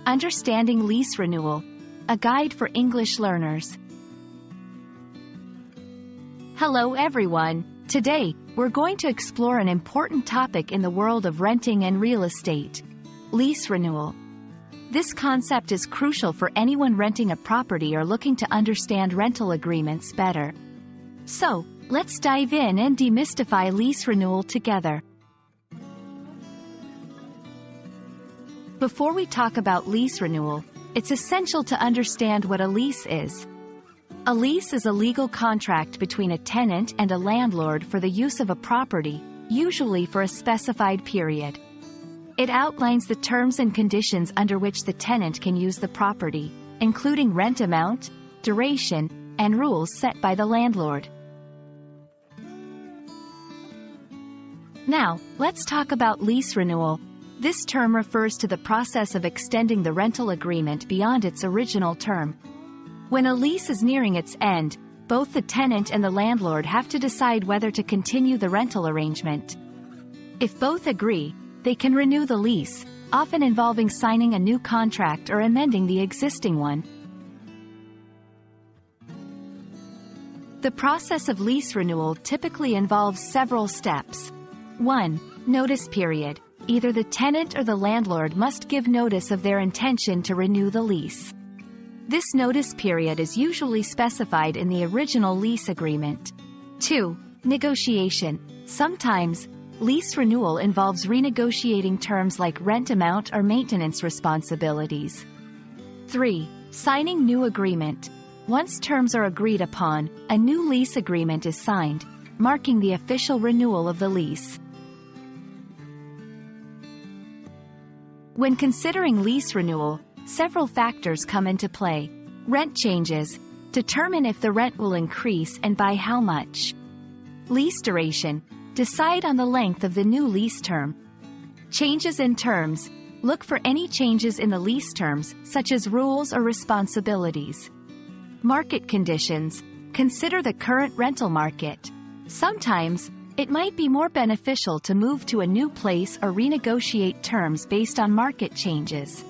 Understanding Lease Renewal, a guide for English learners. Hello everyone. Today, we're going to explore an important topic in the world of renting and real estate: lease renewal. This concept is crucial for anyone renting a property or looking to understand rental agreements better. So, let's dive in and demystify lease renewal together. Before we talk about lease renewal, it's essential to understand what a lease is. A lease is a legal contract between a tenant and a landlord for the use of a property, usually for a specified period. It outlines the terms and conditions under which the tenant can use the property, including rent amount, duration, and rules set by the landlord. Now, let's talk about lease renewal. This term refers to the process of extending the rental agreement beyond its original term. When a lease is nearing its end, both the tenant and the landlord have to decide whether to continue the rental arrangement. If both agree, they can renew the lease, often involving signing a new contract or amending the existing one. The process of lease renewal typically involves several steps. 1. Notice period. Either the tenant or the landlord must give notice of their intention to renew the lease. This notice period is usually specified in the original lease agreement. 2. Negotiation. Sometimes, lease renewal involves renegotiating terms like rent amount or maintenance responsibilities. 3. Signing new agreement. Once terms are agreed upon, a new lease agreement is signed, marking the official renewal of the lease. When considering lease renewal, several factors come into play. Rent changes. Determine if the rent will increase and by how much. Lease duration. Decide on the length of the new lease term. Changes in terms. Look for any changes in the lease terms, such as rules or responsibilities. Market conditions. Consider the current rental market. Sometimes, it might be more beneficial to move to a new place or renegotiate terms based on market changes.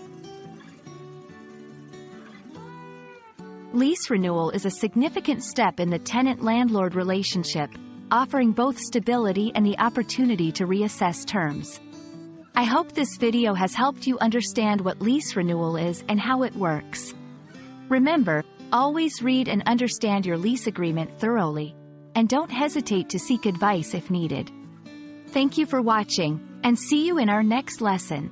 Lease renewal is a significant step in the tenant-landlord relationship, offering both stability and the opportunity to reassess terms. I hope this video has helped you understand what lease renewal is and how it works. Remember, always read and understand your lease agreement thoroughly, and don't hesitate to seek advice if needed. Thank you for watching, and see you in our next lesson.